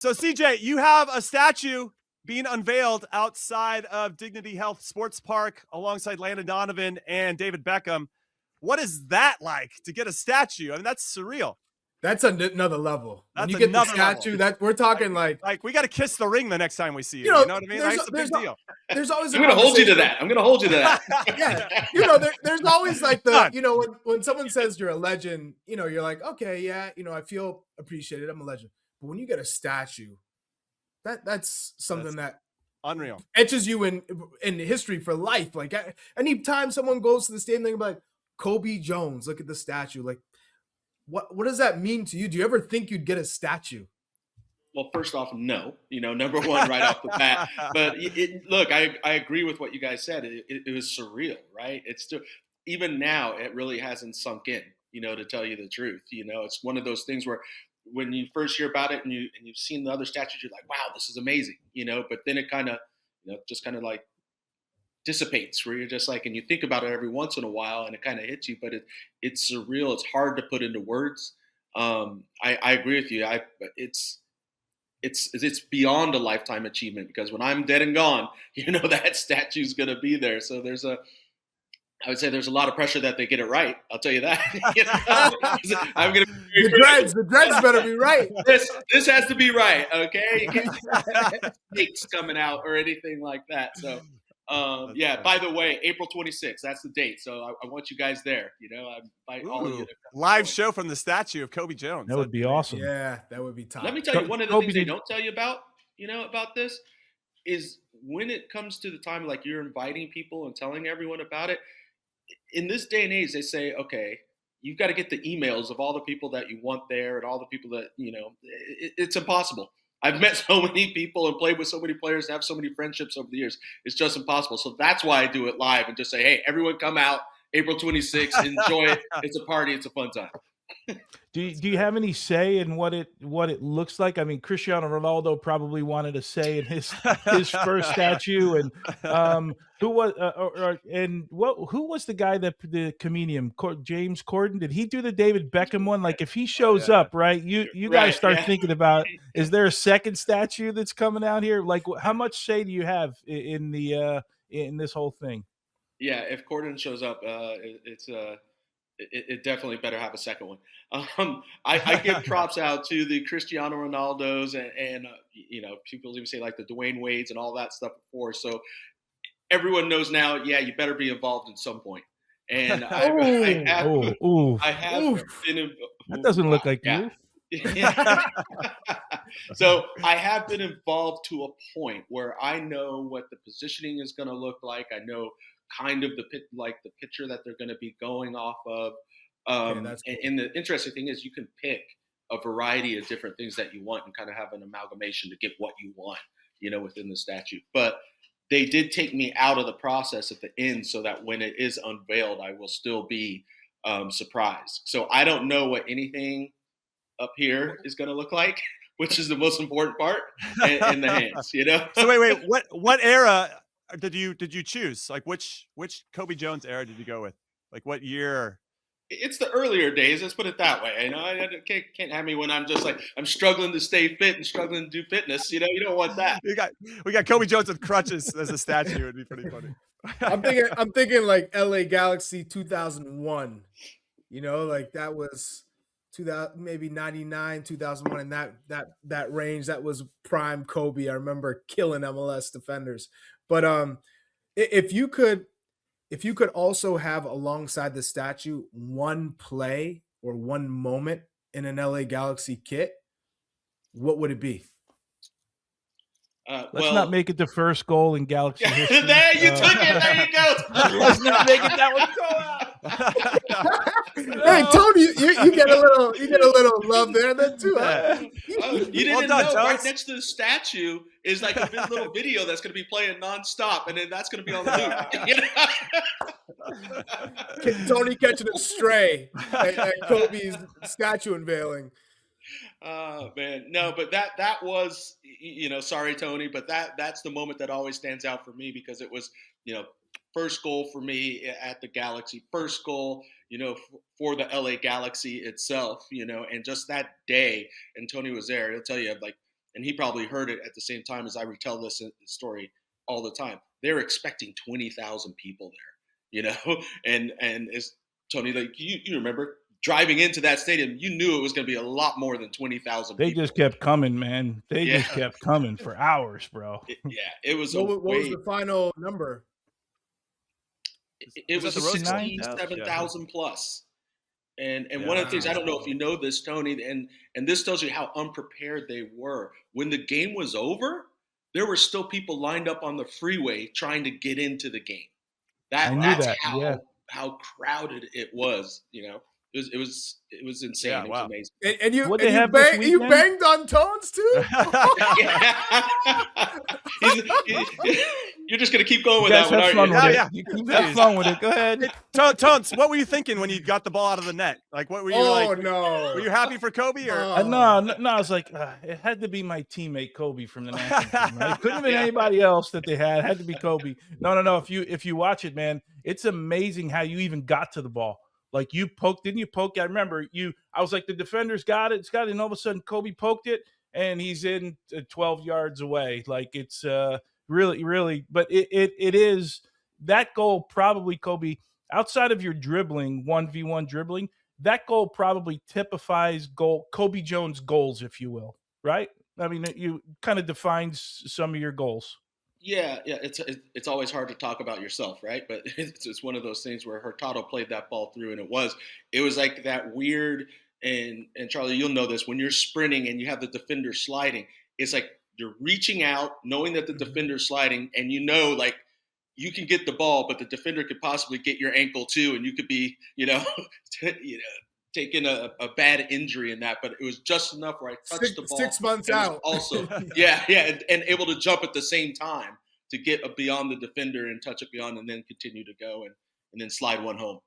So, CJ, you have a statue being unveiled outside of Dignity Health Sports Park alongside Landon Donovan and David Beckham. What is that like to get a statue? I mean, that's surreal. That's another level. When That's you get the another statue, level. that we're talking like we got to kiss the ring the next time we see you. You know what I mean? That's a big deal. There's always. I'm going to hold you to that. I'm going to hold you to that. Yeah, there's always like when someone says you're a legend, you're like, okay, yeah, I feel appreciated. I'm a legend. But when you get a statue, that's something that unreal etches you in history for life. Like anytime someone goes to the stadium, they're like, Cobi Jones, look at the statue. Like, what does that mean to you? Do you ever think you'd get a statue? Well, first off, no. Number one right off the bat. But look, I agree with what you guys said. It was surreal, right? It's still, even now, it really hasn't sunk in. To tell you the truth, it's one of those things where when you first hear about it and you've seen the other statues, you're like, wow, this is amazing, But then it kind of, just kind of like dissipates, where you're just like, and you think about it every once in a while, and it kind of hits you. But it's surreal. It's hard to put into words. I agree with you. It's beyond a lifetime achievement, because when I'm dead and gone, that statue's going to be there. So I would say there's a lot of pressure that they get it right. I'll tell you that. I'm gonna the dreads better be right. This has to be right, okay? You can't snakes coming out or anything like that. So, by the way, April 26th, that's the date. So I want you guys there. I invite all of you to come. Live show from the statue of Cobi Jones. That would be awesome. Yeah, that would be top. Let me tell you, one of the things they don't tell you about, about this is when it comes to the time, like you're inviting people and telling everyone about it. In this day and age, they say, okay, you've got to get the emails of all the people that you want there and all the people that, it's impossible. I've met so many people and played with so many players and have so many friendships over the years. It's just impossible. So that's why I do it live and just say, hey, everyone come out April 26th, enjoy it. It's a party. It's a fun time. Do you have any say in what it looks like? I mean, Cristiano Ronaldo probably wanted a say in his first statue, and who was the guy that the comedian James Corden? Did he do the David Beckham one? Like, if he shows up, right? You guys start thinking about, is there a second statue that's coming out here? Like, how much say do you have in this whole thing? Yeah, if Corden shows up, it definitely better have a second one. I give props out to the Cristiano Ronaldos and people even say like the Dwayne Wades and all that stuff before. So everyone knows now, you better be involved at some point. And I have been. That doesn't look like you. So I have been involved to a point where I know what the positioning is going to look like. I know kind of the picture that they're going to be going off of. That's cool. And the interesting thing is you can pick a variety of different things that you want and kind of have an amalgamation to get what you want, within the statue. But they did take me out of the process at the end so that when it is unveiled, I will still be surprised. So I don't know what anything up here is going to look like, which is the most important part, in the hands, So wait, what era did you choose? Like which Cobi Jones era did you go with? Like what year? It's the earlier days. Let's put it that way. I can't have me when I'm just like I'm struggling to stay fit and struggling to do fitness. You don't want that. We got Cobi Jones with crutches as a statue. It'd be pretty funny. I'm thinking like LA Galaxy 2001. Like that was 2000, maybe 99, 2001, in that range. That was prime Cobi. I remember killing MLS defenders. But if you could also have alongside the statue one play or one moment in an LA Galaxy kit, what would it be? Let's not make it the first goal in Galaxy history. There you took it. There you go. Let's not make it that one go out. Hey, Tony, you get a little love there then too. Huh? You didn't know right next to the statue is like a little video that's going to be playing nonstop, and then that's going to be on the loop. Tony catching a stray at Cobi's statue unveiling. Oh man, no, but that was, sorry Tony, but that's the moment that always stands out for me, because it was, first goal for me at the Galaxy, first goal, for the LA Galaxy itself, and just that day, and Tony was there, he'll tell you, like, and he probably heard it at the same time as I retell this story all the time. They were expecting 20,000 people there, and as Tony, like you remember driving into that stadium, you knew it was going to be a lot more than 20,000 They people. just kept coming, man. They Yeah. just kept coming for hours, bro. It was what was the final number? It was 67,000 plus. And one of the things, I don't know if you know this, Tony, and this tells you how unprepared they were. When the game was over, there were still people lined up on the freeway trying to get into the game. That's how crowded it was. It was insane. Yeah, it was wow. amazing. And you banged on Tones too? You're just gonna keep going with that one, aren't you? You keep having fun with it. Go ahead. Tones, what were you thinking when you got the ball out of the net? Like, what were you no. Were you happy for Kobe or? No. I was like, it had to be my teammate Kobe from the national team. Right? It couldn't have been anybody else that they had. It had to be Kobe. No. If you watch it, man, it's amazing how you even got to the ball. Like didn't you poke? I remember I was like, the defender's got it. It's got it. And all of a sudden Kobe poked it and he's in 12 yards away. Like it's really, but it is that goal probably, Kobe, outside of your dribbling, 1v1 dribbling, that goal probably typifies Cobi Jones goals, if you will, right? I mean, you kind of defines some of your goals. Yeah, it's always hard to talk about yourself, right? But it's one of those things where Hurtado played that ball through, and it was like that weird. And Charlie, you'll know this, when you're sprinting and you have the defender sliding, it's like you're reaching out, knowing that the defender's sliding, and like you can get the ball, but the defender could possibly get your ankle too, and you could be, taking a bad injury in that, but it was just enough where I touched the ball. 6 months out. Also, and able to jump at the same time to get beyond the defender and touch it beyond, and then continue to go and then slide one home.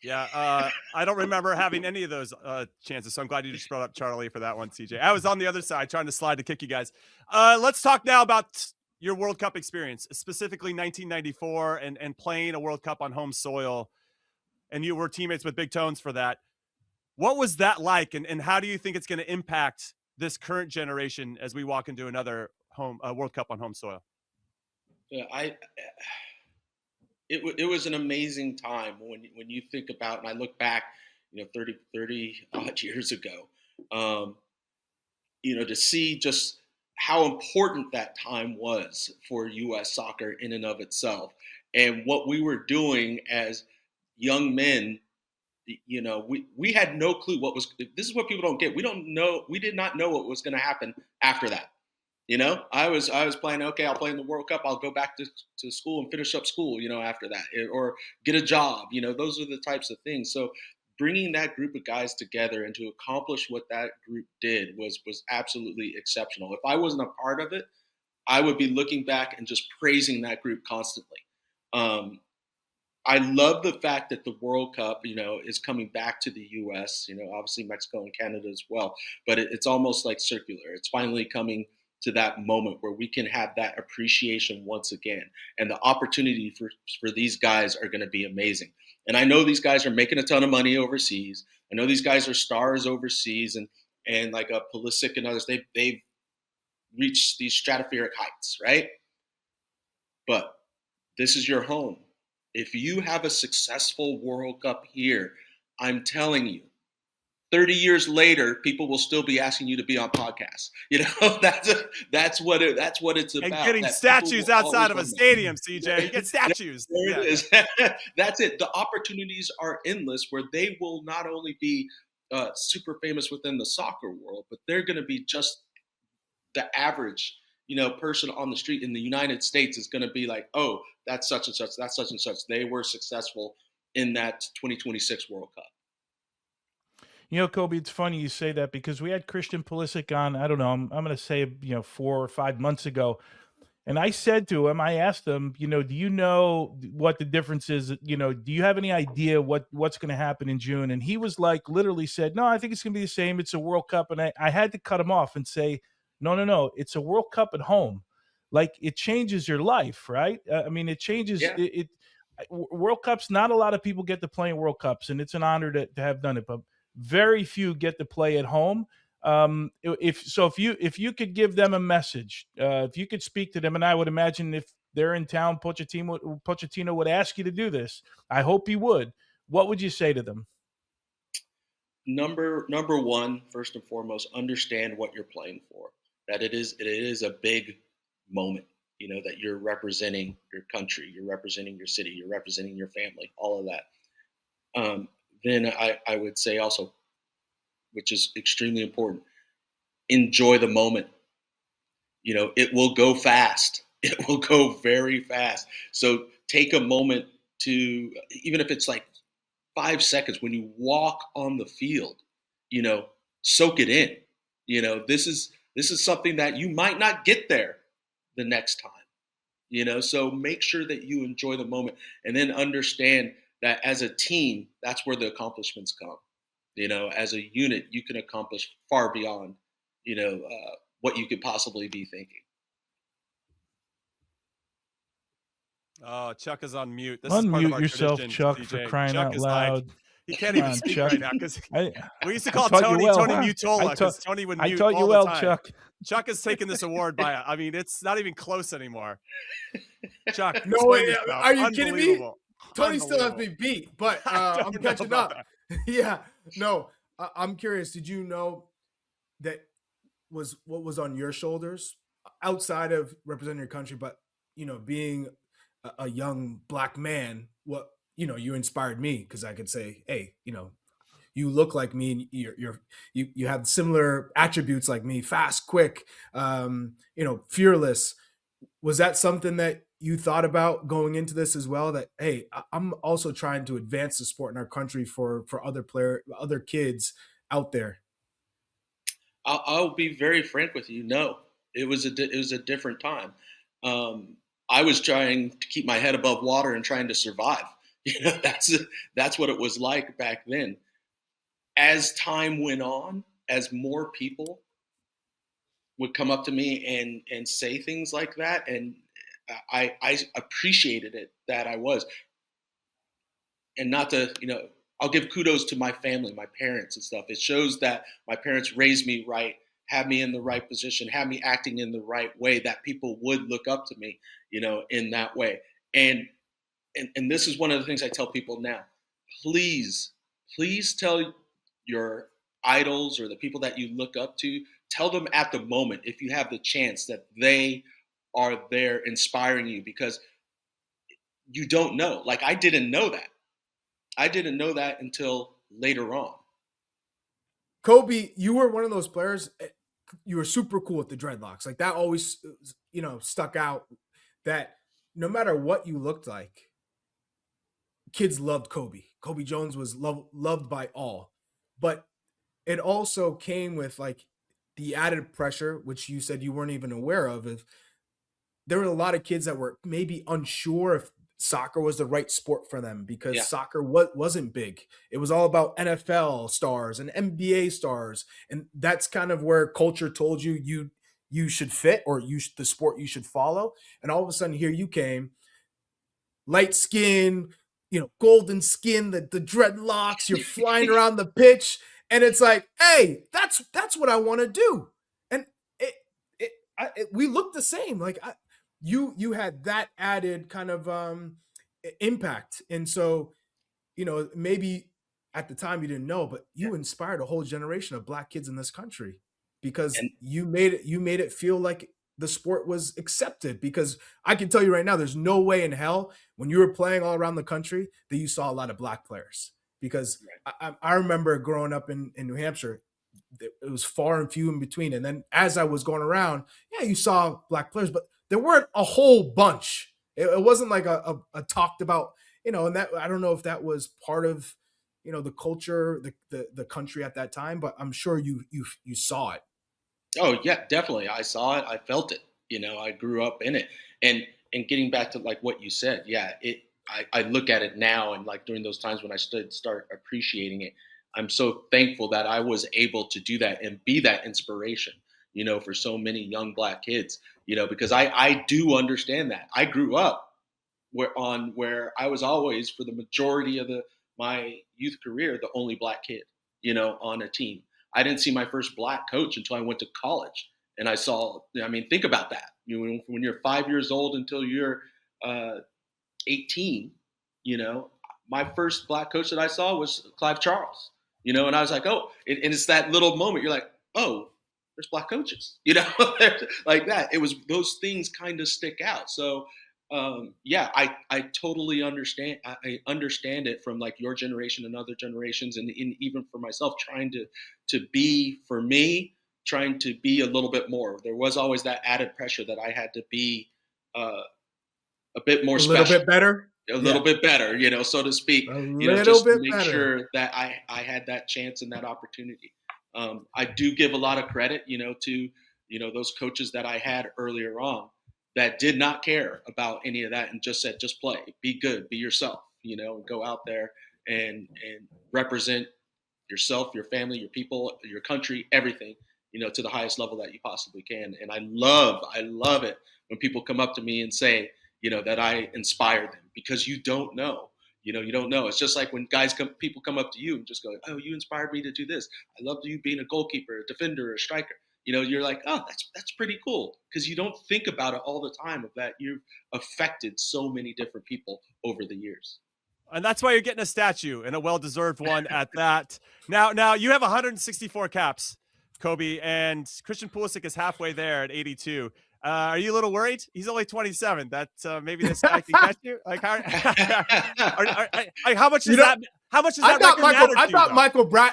Yeah, I don't remember having any of those chances, so I'm glad you just brought up Charlie for that one, CJ. I was on the other side trying to slide to kick you guys. Let's talk now about your World Cup experience, specifically 1994 and playing a World Cup on home soil. And you were teammates with Big Tones for that. What was that like, and how do you think it's going to impact this current generation as we walk into another World Cup on home soil? Yeah, it was an amazing time when you think about, and I look back, 30 odd years ago, to see just how important that time was for U.S. soccer in and of itself, and what we were doing as young men. We had no clue this is what people don't get. We did not know what was going to happen after that. I was playing, okay, I'll play in the World Cup. I'll go back to school and finish up school, after that, or get a job. Those are the types of things. So bringing that group of guys together and to accomplish what that group did was absolutely exceptional. If I wasn't a part of it, I would be looking back and just praising that group constantly. I love the fact that the World Cup, is coming back to the U.S., obviously Mexico and Canada as well, but it's almost like circular. It's finally coming to that moment where we can have that appreciation once again. And the opportunity for these guys are going to be amazing. And I know these guys are making a ton of money overseas. I know these guys are stars overseas, and like a Pulisic and others, they've reached these stratospheric heights, right? But this is your home. If you have a successful World Cup here, I'm telling you, 30 years later, people will still be asking you to be on podcasts. That's what it's about. And getting statues outside of a stadium, CJ. You get statues. There it is. That's it. The opportunities are endless, where they will not only be super famous within the soccer world, but they're going to be just the average person on the street in the United States is going to be like, oh, that's such and such, that's such and such. They were successful in that 2026 World Cup. Kobe, it's funny you say that, because we had Christian Pulisic on, I don't know, I'm going to say, 4 or 5 months ago. And I said to him, I asked him, do you know what the difference is? Do you have any idea what's going to happen in June? And he was like, literally said, no, I think it's going to be the same. It's a World Cup. And I had to cut him off and say, no, it's a World Cup at home. Like, it changes your life, right? It changes. Yeah. World Cups, not a lot of people get to play in World Cups, and it's an honor to have done it, but very few get to play at home. If you could give them a message, if you could speak to them, and I would imagine if they're in town, Pochettino would ask you to do this. I hope he would. What would you say to them? Number one, first and foremost, understand what you're playing for. That it is a big moment. That you're representing your country, you're representing your city, you're representing your family, all of that. Then I would say also, which is extremely important, enjoy the moment. It will go fast. It will go very fast. So take a moment to, even if it's like 5 seconds when you walk on the field, soak it in. This is something that you might not get there the next time. So make sure that you enjoy the moment, and then understand that as a team, that's where the accomplishments come. As a unit, you can accomplish far beyond, what you could possibly be thinking. Oh, Chuck is on mute. This Unmute is part of our yourself, tradition, Chuck, CJ. for crying Chuck out is loud. like, he can't even speak Chuck. right now because we used to call taught you Tony well, Tony huh? Mutola because Tony would mute taught you all well, the time. Chuck. Chuck has taken this award by, I mean, it's not even close anymore. Chuck, No, explain yourself. are you kidding me? Tony still has Unbelievable. me beat, but I'm catching up. Yeah, no, I'm curious. Did you know that was what was on your shoulders outside of representing your country, but being a young black man, what you inspired me because I could say, hey, you look like me, and you have similar attributes like me, fast, quick, fearless. Was that something that you thought about going into this as well? That, hey, I'm also trying to advance the sport in our country for other kids out there. I'll be very frank with you. No, it was a different time. I was trying to keep my head above water and trying to survive. That's what it was like back then. As time went on, as more people would come up to me and say things like that, and I appreciated it that I was, and not to I'll give kudos to my family, my parents and stuff. It shows that my parents raised me right, had me in the right position, had me acting in the right way, that people would look up to me, in that way. And this is one of the things I tell people now. Please tell your idols or the people that you look up to, tell them at the moment, if you have the chance, that they are there inspiring you, because you don't know. Like, I didn't know that. I didn't know that until later on. Cobi, you were one of those players. You were super cool with the dreadlocks. Like, that always, stuck out, that no matter what you looked like, kids loved Cobi. Cobi Jones was loved by all. But it also came with like the added pressure, which you said you weren't even aware of. If there were a lot of kids that were maybe unsure if soccer was the right sport for them, because soccer wasn't big. It was all about NFL stars and NBA stars. And that's kind of where culture told you should fit, or the sport you should follow. And all of a sudden here you came, light skin, golden skin, the dreadlocks, you're flying around the pitch. And it's like, hey, that's what I want to do. And we look the same. Like, you had that added kind of impact. And so, maybe at the time you didn't know, but you inspired a whole generation of black kids in this country, because you made it feel like the sport was accepted. Because I can tell you right now, there's no way in hell when you were playing all around the country that you saw a lot of black players. Because I remember growing up in New Hampshire, it was far and few in between. And then as I was going around, you saw black players, but there weren't a whole bunch. It wasn't like a talked about, and that, I don't know if that was part of, the culture, the country at that time, but I'm sure you saw it. Oh yeah, definitely. I saw it. I felt it. I grew up in it. And getting back to like what you said, I look at it now, and like during those times when I start appreciating it, I'm so thankful that I was able to do that and be that inspiration, for so many young black kids, because I do understand that. I grew up where I was always, for the majority of my youth career, the only black kid, on a team. I didn't see my first black coach until I went to college. And I saw, I mean, think about that. When you're 5 years old until you're 18, my first black coach that I saw was Clive Charles, and I was like, oh, and it's that little moment. You're like, oh, there's black coaches, like that. It was, those things kind of stick out. So, yeah, I totally understand. I understand it from like your generation and other generations. And even for myself, trying to be, for me, trying to be a little bit more. There was always that added pressure that I had to be a bit more special. A little bit better? A little bit better, so to speak. Just to make sure that I had that chance and that opportunity. I do give a lot of credit, to, those coaches that I had earlier on that did not care about any of that and just said, just play, be good, be yourself, and go out there and represent yourself, your family, your people, your country, everything, to the highest level that you possibly can. And I love it when people come up to me and say, that I inspired them, because you don't know. You don't know. It's just like when people come up to you and just go, oh, you inspired me to do this. I loved you being a goalkeeper, a defender, a striker. You're like, oh, that's pretty cool, because you don't think about it all the time, of that you've affected so many different people over the years. And that's why you're getting a statue, and a well-deserved one at that. Now you have 164 caps, Cobi, and Christian Pulisic is halfway there at 82. Are you a little worried? He's only 27. That maybe this guy can catch you. Like, how much is that? How much is that? I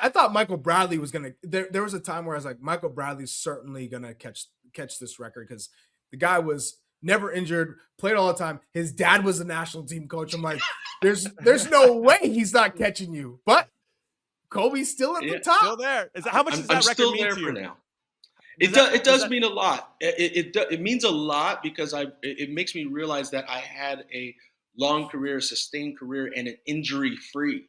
thought Michael Bradley was gonna. There was a time where I was like, Michael Bradley's certainly gonna catch this record, because the guy was never injured, played all the time. His dad was a national team coach. I'm like, there's no way he's not catching you. But Kobe's still at the top. Still there. How much does that record mean to you? For now. It does mean a lot. It means a lot, because it makes me realize that I had a long career, sustained career, and an injury-free,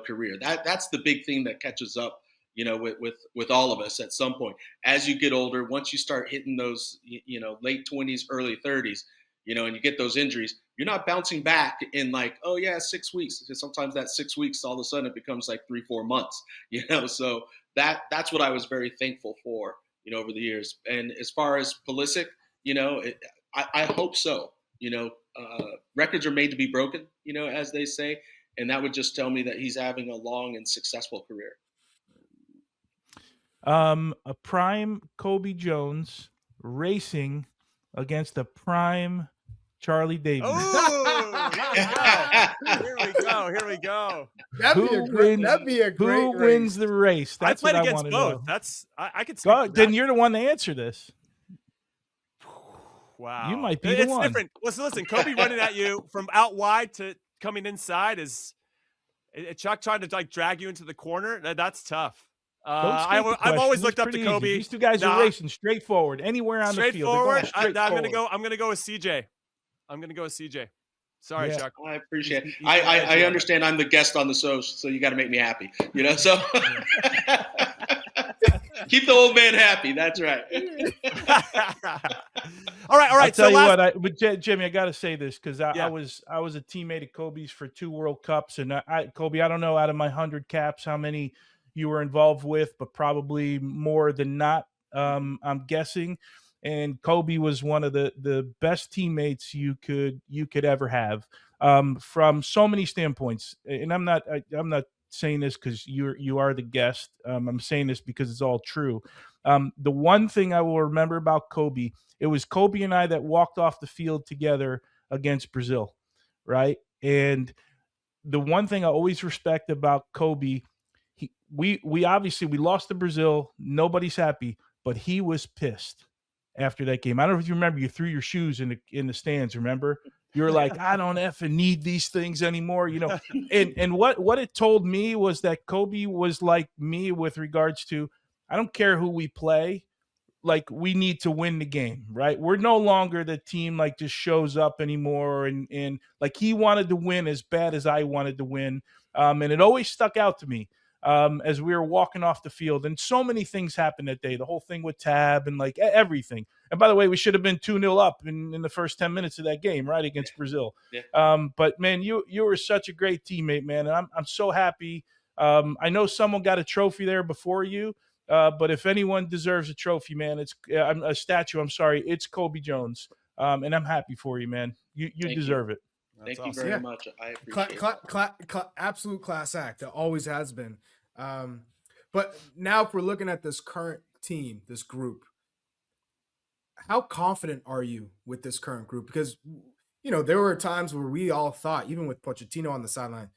career. That's the big thing that catches up, with all of us at some point. As you get older, once you start hitting those, late 20s, early 30s, and you get those injuries, you're not bouncing back in like, oh yeah, 6 weeks. Because sometimes that 6 weeks, all of a sudden it becomes like 3-4 months, So that's what I was very thankful for, over the years. And as far as Pulisic, I hope so. Records are made to be broken, as they say. And that would just tell me that he's having a long and successful career. A prime Cobi Jones racing against a prime Charlie Davis. Oh, here we go. That'd be a great Who wins the race? That's what I want to know. I could. Then you're the one to answer this. Wow, you might be the one. It's different. Listen, Cobi running at you from out wide to coming inside is Chuck trying to like drag you into the corner. That's tough. I've always looked up to Cobi. These two guys are racing straight forward, anywhere on the field. Straightforward. I'm gonna go with CJ. Sorry, yeah. Chuck. I appreciate it. I understand I'm the guest on the show, so you got to make me happy. So keep the old man happy. That's right. All right. I'll tell you what, but Jimmy, I got to say this, because I was a teammate of Kobe's for 2 World Cups, and Cobi, I don't know out of my 100 caps how many you were involved with, but probably more than not. I'm guessing. And Cobi was one of the best teammates you could ever have, from so many standpoints. And I'm not saying this because you are the guest. I'm saying this because it's all true. The one thing I will remember about Cobi, it was Cobi and I that walked off the field together against Brazil, right? And the one thing I always respect about Cobi, we obviously lost to Brazil. Nobody's happy, but he was pissed after that game. I don't know if you remember, you threw your shoes in the stands, remember? You were like, I don't effing need these things anymore, And what it told me was that Cobi was like me with regards to, I don't care who we play, like we need to win the game, right? We're no longer the team like just shows up anymore, and like he wanted to win as bad as I wanted to win. And it always stuck out to me. As we were walking off the field, and so many things happened that day, the whole thing with Tab and like everything. And by the way, we should have been 2-0 up in the first 10 minutes of that game, right? Against Brazil. Yeah. But man, you were such a great teammate, man. And I'm so happy I know someone got a trophy there before you, but if anyone deserves a trophy, man, it's a statue. I'm sorry, it's Cobi Jones, and I'm happy for you, man. You deserve it. Thank That's you awesome. very much. I appreciate it. Absolute class act. That always has been. But now, if we're looking at this current team, this group, how confident are you with this current group? Because there were times where we all thought, even with Pochettino on the sideline,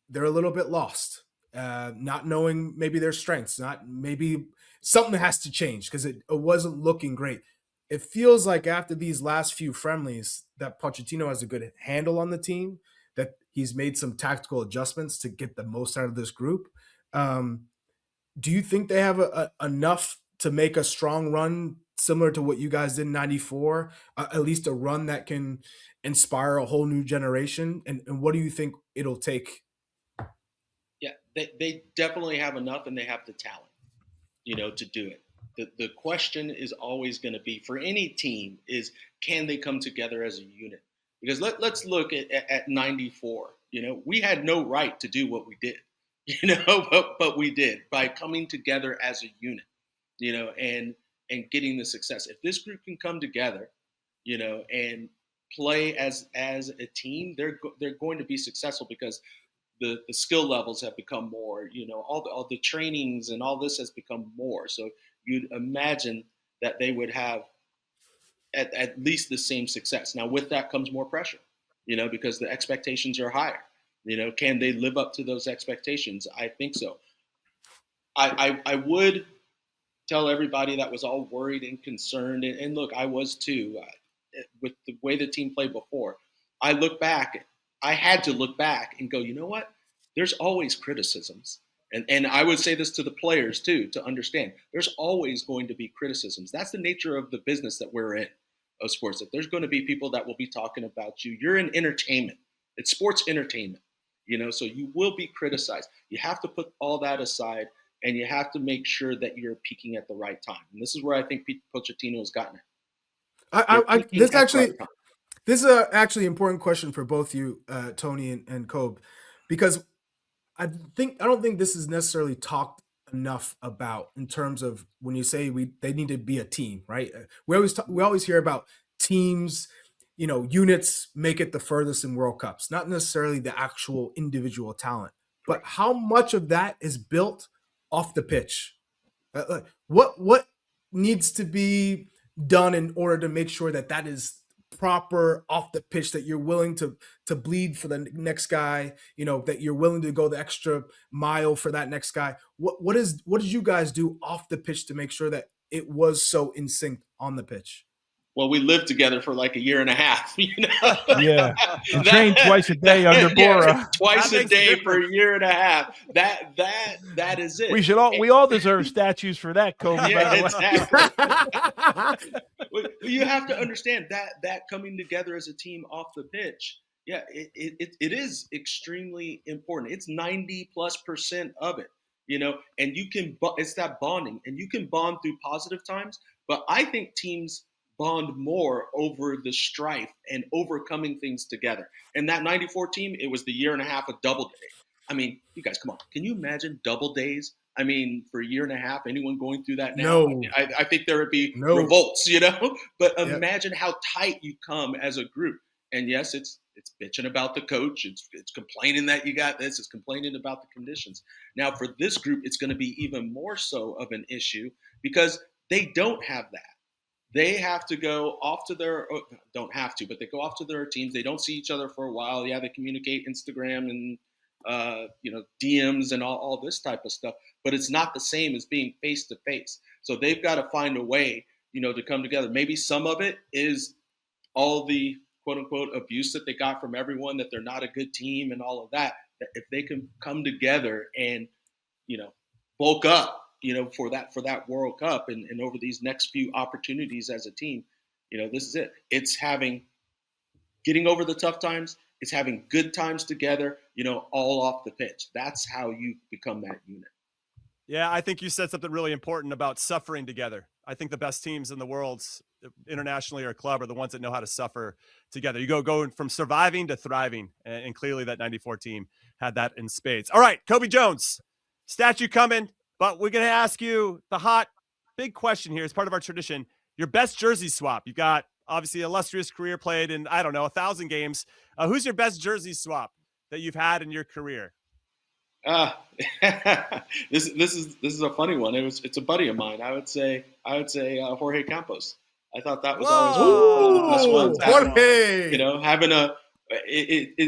they're a little bit lost, not knowing maybe their strengths, not maybe something has to change because it wasn't looking great. It feels like after these last few friendlies that Pochettino has a good handle on the team, that he's made some tactical adjustments to get the most out of this group. Do you think they have enough to make a strong run similar to what you guys did in 94, at least a run that can inspire a whole new generation? And what do you think it'll take? Yeah, they definitely have enough, and they have the talent, to do it. The question is always going to be, for any team, is can they come together as a unit? Because let's look at 94. We had no right to do what we did, but we did by coming together as a unit, and getting the success. If this group can come together, and play as a team, they're going to be successful because the skill levels have become more, all the trainings and all this has become more. So you'd imagine that they would have at least the same success. Now, with that comes more pressure, because the expectations are higher. Can they live up to those expectations? I think so. I would tell everybody that was all worried and concerned, and look, I was too, with the way the team played before. I had to look back and go, you know what? There's always criticisms. And I would say this to the players too, to understand there's always going to be criticisms. That's the nature of the business that we're in, of sports, that there's going to be people that will be talking about you. You're in entertainment. It's sports entertainment, so you will be criticized. You have to put all that aside, and you have to make sure that you're peaking at the right time. And this is where I think Pochettino has gotten it. This is actually an important question for both you, Tony and Cobe, because I don't think this is necessarily talked enough about in terms of when you say they need to be a team, right? We always hear about teams, units make it the furthest in World Cups, not necessarily the actual individual talent, but how much of that is built off the pitch? What needs to be done in order to make sure that is proper off the pitch, that you're willing to bleed for the next guy, that you're willing to go the extra mile for that next guy? What did you guys do off the pitch to make sure that it was so in sync on the pitch? Well, we lived together for like a year and a half, Yeah, and trained twice a day under Bora. Yeah, twice a day for a year and a half. That is it. We all deserve statues for that, Coby. Yeah, exactly. You have to understand that coming together as a team off the pitch, yeah, it is extremely important. It's 90+% of it, and it's that bonding, and you can bond through positive times, but I think teams bond more over the strife and overcoming things together. And that 94 team, it was the year and a half of double day. I mean, you guys, come on. Can you imagine double days? I mean, for a year and a half, anyone going through that now? No. I think there would be revolts, But imagine how tight you come as a group. And yes, it's bitching about the coach. It's complaining that you got this. It's complaining about the conditions. Now, for this group, it's going to be even more so of an issue because they don't have that. They have to go off to don't have to, but they go off to their teams. They don't see each other for a while. Yeah, they communicate Instagram and, DMs and all this type of stuff, but it's not the same as being face to face. So they've got to find a way, to come together. Maybe some of it is all the quote unquote abuse that they got from everyone, that they're not a good team and all of that. That if they can come together and, bulk up, for that World Cup and over these next few opportunities as a team, this is it. It's getting over the tough times. It's having good times together, all off the pitch. That's how you become that unit. Yeah, I think you said something really important about suffering together. I think the best teams in the world, internationally or club, are the ones that know how to suffer together. You go from surviving to thriving, and clearly that 94 team had that in spades. All right, Cobi Jones, statue coming, but we're going to ask you the hot, big question here as part of our tradition. Your best jersey swap. You've got, obviously, illustrious career played in, 1,000 games. Who's your best jersey swap that you've had in your career? This is a funny one. It's a buddy of mine. I would say Jorge Campos. I thought that was always one of the best ones. Jorge. You know, having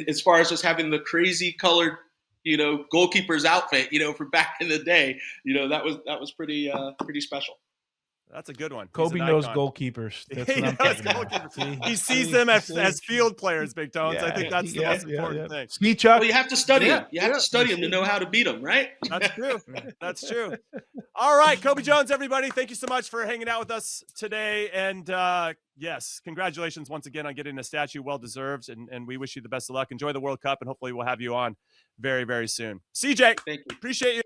as far as just having the crazy colored, goalkeeper's outfit, from back in the day, that was pretty special. That's a good one. Cobi knows goalkeepers. That's he what knows goalkeepers. He sees them as field players, Big Tones. I think that's the most important thing. See, Chuck? Well, you have to study them. You have to study them to know how to beat them, right? That's true. That's true. All right, Cobi Jones, everybody, thank you so much for hanging out with us today. And yes, congratulations once again on getting a statue. Well deserved. And we wish you the best of luck. Enjoy the World Cup, and hopefully we'll have you on very, very soon. CJ, thank you. Appreciate you.